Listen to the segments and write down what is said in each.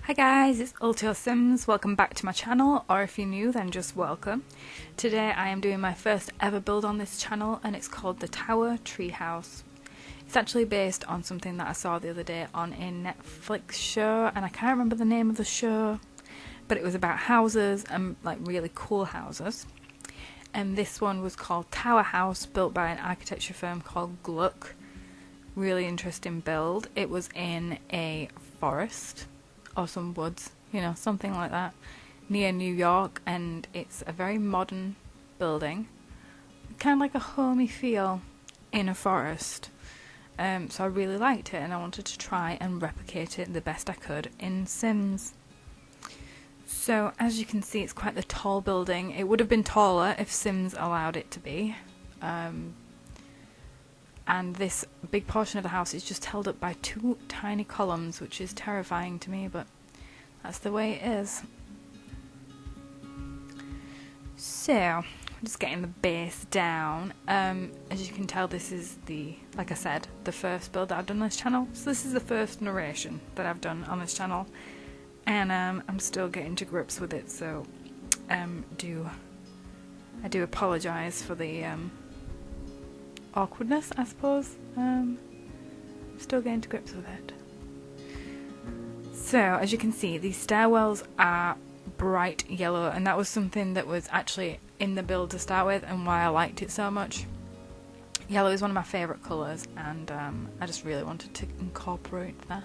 Hi guys, it's Ultio Sims. Welcome back to my channel, or if you're new then just welcome. Today I am doing my first ever build on this channel and it's called the Tower Treehouse. It's actually based on something that I saw the other day on a Netflix show, and I can't remember the name of the show, but it was about houses and like really cool houses. And this one was called Tower House, built by an architecture firm called Gluck. Really interesting build. It was in a forest or some woods, you know, something like that, near New York, and it's a very modern building, kind of like a homey feel in a forest. So I really liked it and I wanted to try and replicate it the best I could in Sims. So as you can see, it's quite the tall building. It would have been taller if Sims allowed it to be. And this big portion of the house is just held up by two tiny columns, which is terrifying to me, but that's the way it is. So, I'm just getting the base down. As you can tell, this is like I said, the first build that I've done on this channel. So this is the first narration that I've done on this channel, and I'm still getting to grips with it, so I do apologise for the awkwardness, I suppose. Still getting to grips with it. So, as you can see, these stairwells are bright yellow, and that was something that was actually in the build to start with and why I liked it so much. Yellow is one of my favourite colours, and I just really wanted to incorporate that.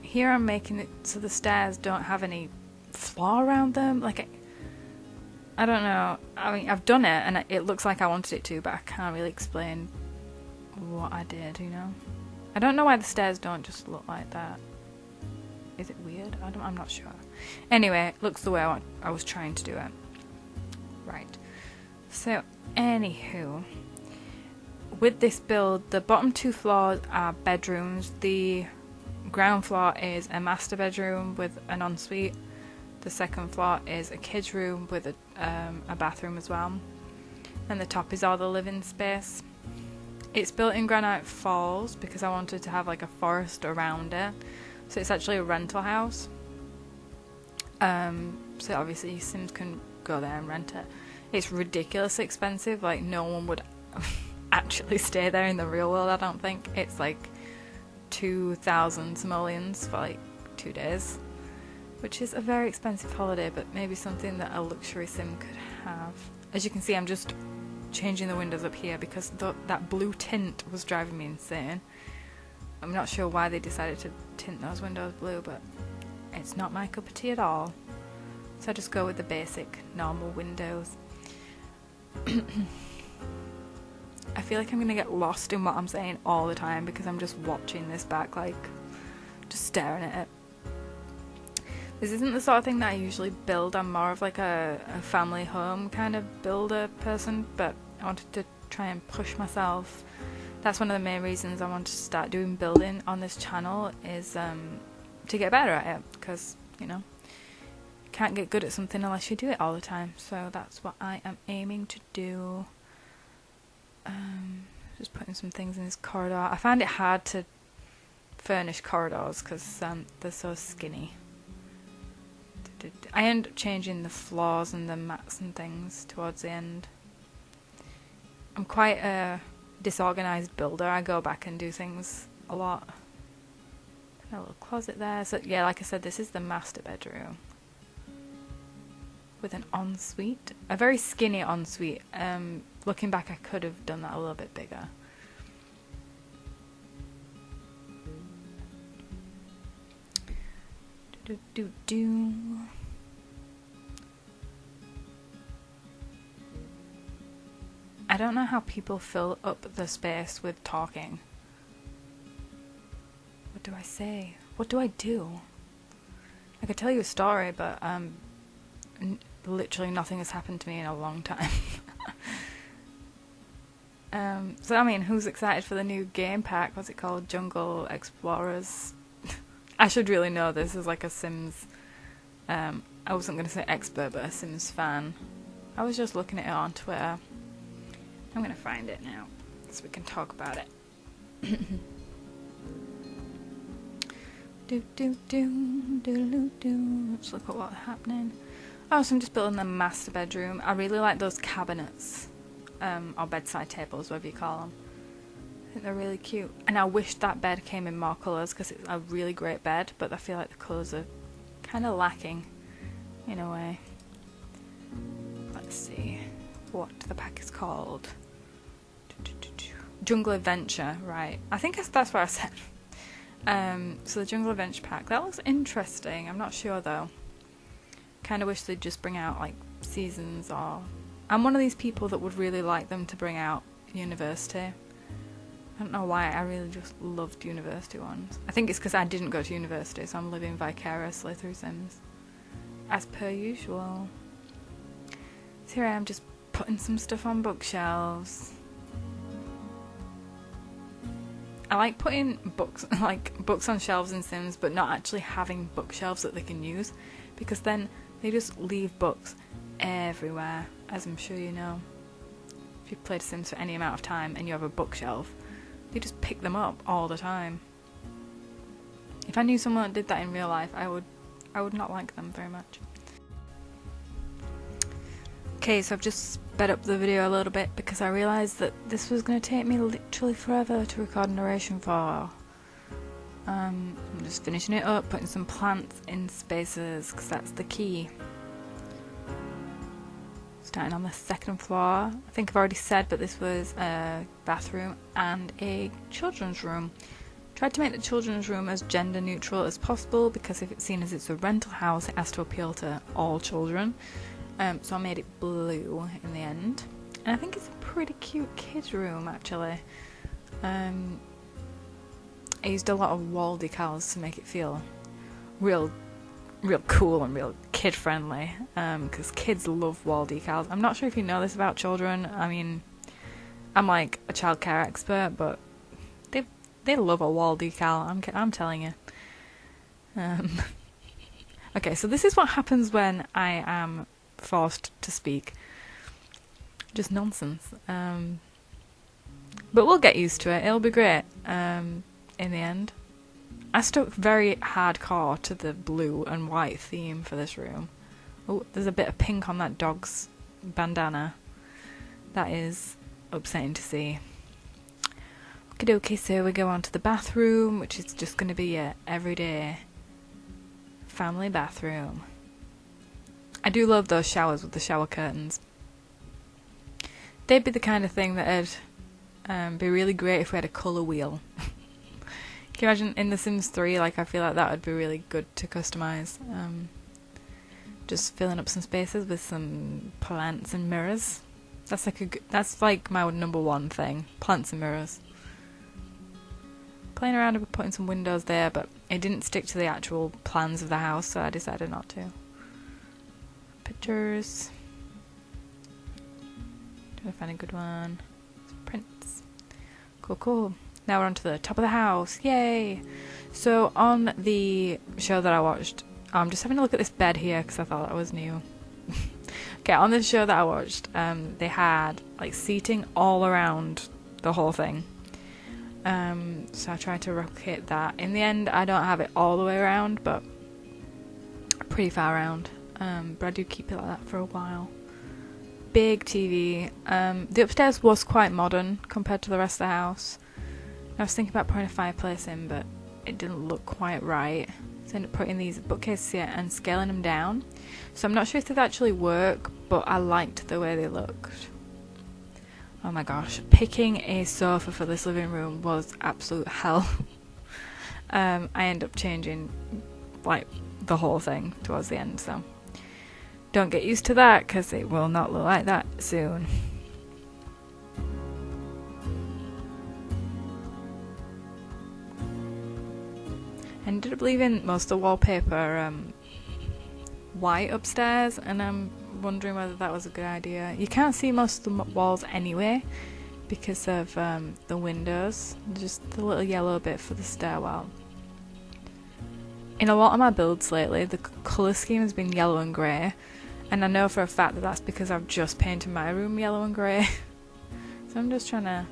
Here I'm making it so the stairs don't have any flaw around them. Like, I don't know. I mean, I've done it and it looks like I wanted it to, but I can't really explain what I did, you know? I don't know why the stairs don't just look like that. Is it weird? I'm not sure. Anyway, it looks the way I was trying to do it. Right. So, anywho, with this build, the bottom two floors are bedrooms. The ground floor is a master bedroom with an ensuite. The second floor is a kids' room with a bathroom as well. And the top is all the living space. It's built in Granite Falls because I wanted to have like a forest around it. So it's actually a rental house. So obviously Sims can go there and rent it. It's ridiculously expensive. Like, no one would actually stay there in the real world, I don't think. It's like 2,000 simoleons for like 2 days, which is a very expensive holiday, but maybe something that a luxury sim could have. As you can see, I'm just changing the windows up here because that blue tint was driving me insane. I'm not sure why they decided to tint those windows blue, but it's not my cup of tea at all. So I just go with the basic, normal windows. I feel like I'm gonna get lost in what I'm saying all the time because I'm just watching this back, like, just staring at it. This isn't the sort of thing that I usually build. I'm more of like a family home kind of builder person, but I wanted to try and push myself. That's one of the main reasons I want to start doing building on this channel, is to get better at it, because, you know, you can't get good at something unless you do it all the time. So that's what I am aiming to do. Just putting some things in this corridor. I find it hard to furnish corridors because they're so skinny. I end up changing the floors and the mats and things towards the end. I'm quite a disorganized builder. I go back and do things a lot. A little closet there. So yeah, like I said, this is the master bedroom with an ensuite. A very skinny ensuite. Looking back, I could have done that a little bit bigger. I don't know how people fill up the space with talking. What do I say? What do I do? I could tell you a story, but literally nothing has happened to me in a long time. So I mean, who's excited for the new game pack? What's it called? Jungle Explorers. I should really know this as like a Sims. I wasn't going to say expert, but a Sims fan. I was just looking at it on Twitter. I'm going to find it now so we can talk about it. Let's look at what's happening. Oh, so I'm just building the master bedroom. I really like those cabinets, or bedside tables, whatever you call them. I think they're really cute. And I wish that bed came in more colours, because it's a really great bed, but I feel like the colours are kind of lacking in a way. Let's see what the pack is called. Jungle Adventure, right. I think that's what I said. So the Jungle Adventure pack, that looks interesting. I'm not sure though. Kind of wish they'd just bring out like seasons, or I'm one of these people that would really like them to bring out university. I don't know why, I really just loved university ones. I think it's because I didn't go to university, so I'm living vicariously through Sims. As per usual. So here I am just putting some stuff on bookshelves. I like putting books on shelves in Sims, but not actually having bookshelves that they can use, because then they just leave books everywhere, as I'm sure you know. If you've played Sims for any amount of time and you have a bookshelf, they just pick them up all the time. If I knew someone that did that in real life, I would not like them very much. Okay, so I've just sped up the video a little bit because I realised that this was going to take me literally forever to record narration for. I'm just finishing it up, putting some plants in spaces, because that's the key. Starting on the second floor. I think I've already said, but this was a bathroom and a children's room. Tried to make the children's room as gender neutral as possible, because if it's seen as it's a rental house, it has to appeal to all children. So I made it blue in the end. And I think it's a pretty cute kids room, actually. I used a lot of wall decals to make it feel real cool and real kid friendly, because kids love wall decals. I'm not sure if you know this about children. I mean, I'm like a childcare expert, but they love a wall decal. I'm telling you. Okay, so this is what happens when I am forced to speak. Just nonsense. But we'll get used to it. It'll be great. In the end, I stuck very hardcore to the blue and white theme for this room. Oh, there's a bit of pink on that dog's bandana. That is upsetting to see. Okay, so we go on to the bathroom, which is just going to be a everyday family bathroom. I do love those showers with the shower curtains. They'd be the kind of thing that'd be really great if we had a colour wheel. Can you imagine in The Sims 3, like I feel like that would be really good to customise. Just filling up some spaces with some plants and mirrors. That's like my number one thing, plants and mirrors. Playing around with putting some windows there, but it didn't stick to the actual plans of the house, so I decided not to. Pictures. Trying to find a good one. Some prints. Cool. Now we're on to the top of the house. Yay! So on the show that I watched, I'm just having a look at this bed here because I thought that was new. Okay, on the show that I watched, they had like seating all around the whole thing. So I tried to replicate that. In the end, I don't have it all the way around, but pretty far around. But I do keep it like that for a while. Big TV. The upstairs was quite modern compared to the rest of the house. I was thinking about putting a fireplace in, but it didn't look quite right. So I ended up putting these bookcases here and scaling them down. So I'm not sure if they actually work, but I liked the way they looked. Oh my gosh, picking a sofa for this living room was absolute hell. I ended up changing like the whole thing towards the end, so don't get used to that because it will not look like that soon. I ended up leaving most of the wallpaper white upstairs, and I'm wondering whether that was a good idea. You can't see most of the walls anyway because of the windows, just the little yellow bit for the stairwell. In a lot of my builds lately, the colour scheme has been yellow and grey, and I know for a fact that that's because I've just painted my room yellow and grey. So I'm just trying to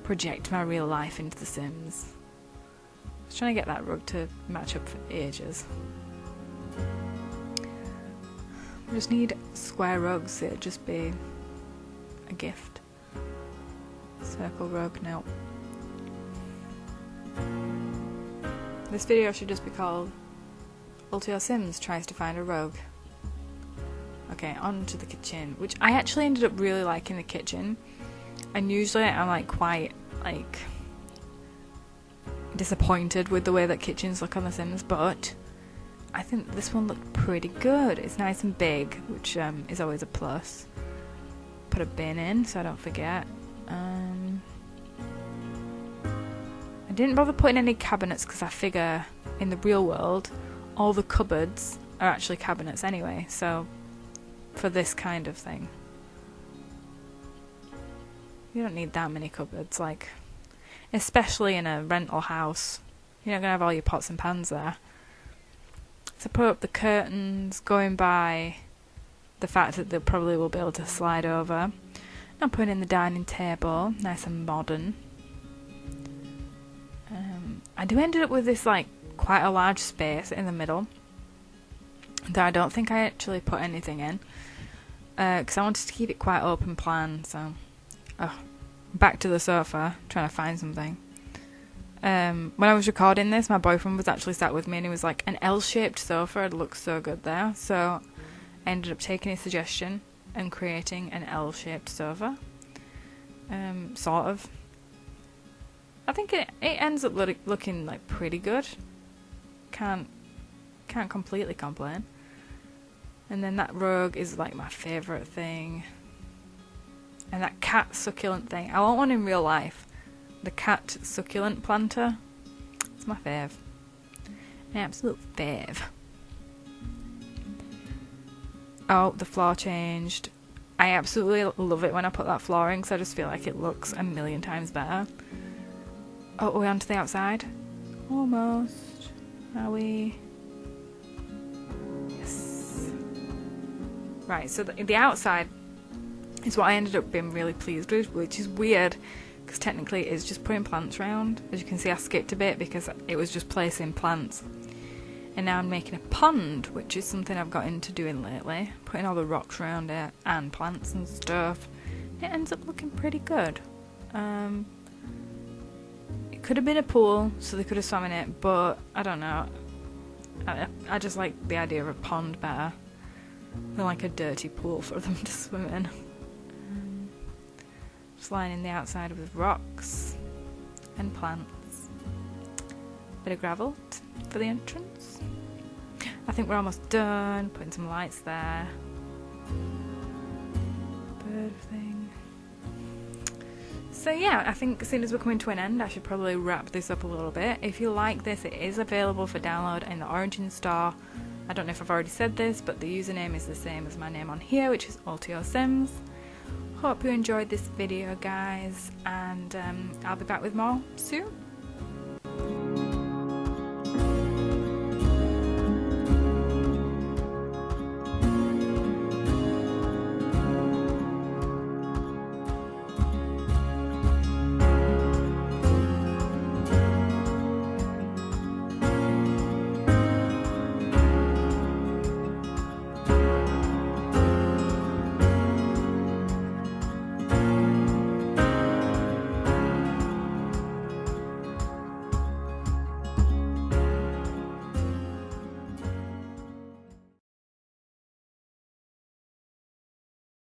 project my real life into The Sims. was trying to get that rug to match up for ages. We just need square rugs, it'd just be a gift. Circle rug, no. This video should just be called Ultio Sims Tries to Find a Rug. Okay, on to the kitchen, which I actually ended up really liking the kitchen. And usually I'm like quite like disappointed with the way that kitchens look on The Sims, but I think this one looked pretty good. It's nice and big, which is always a plus. Put a bin in so I don't forget. I didn't bother putting any cabinets because I figure in the real world all the cupboards are actually cabinets anyway, so for this kind of thing you don't need that many cupboards, like especially in a rental house. You're not gonna have all your pots and pans there. So put up the curtains, going by the fact that they probably will be able to slide over. Now putting in the dining table, nice and modern. I do end up with this like quite a large space in the middle that I don't think I actually put anything in because I wanted to keep it quite open plan. So back to the sofa, trying to find something. When I was recording this, my boyfriend was actually sat with me and he was like, an L-shaped sofa, it looks so good there. So I ended up taking his suggestion and creating an L-shaped sofa. Sort of. I think it ends up looking like pretty good. Can't completely complain. And then that rug is like my favourite thing. And that cat succulent thing, I want one in real life. The cat succulent planter, it's my fave. My absolute fave. Oh, the floor changed. I absolutely love it when I put that floor in because I just feel like it looks a million times better. Oh, are we onto the outside? Almost. Are we? Yes. Right, so the outside is what I ended up being really pleased with, which is weird because technically it's just putting plants around. As you can see, I skipped a bit because it was just placing plants. And now I'm making a pond, which is something I've got into doing lately. Putting all the rocks around it and plants and stuff. It ends up looking pretty good. It could have been a pool, so they could have swum in it, but I don't know. I just like the idea of a pond better than like a dirty pool for them to swim in. Just lining the outside with rocks and plants. Bit of gravel for the entrance. I think we're almost done. Putting some lights there. Bird thing. So yeah, I think as soon as we're coming to an end, I should probably wrap this up a little bit. If you like this, it is available for download in the Origin store. I don't know if I've already said this, but the username is the same as my name on here, which is Ultio Sims. Hope you enjoyed this video, guys, and I'll be back with more soon.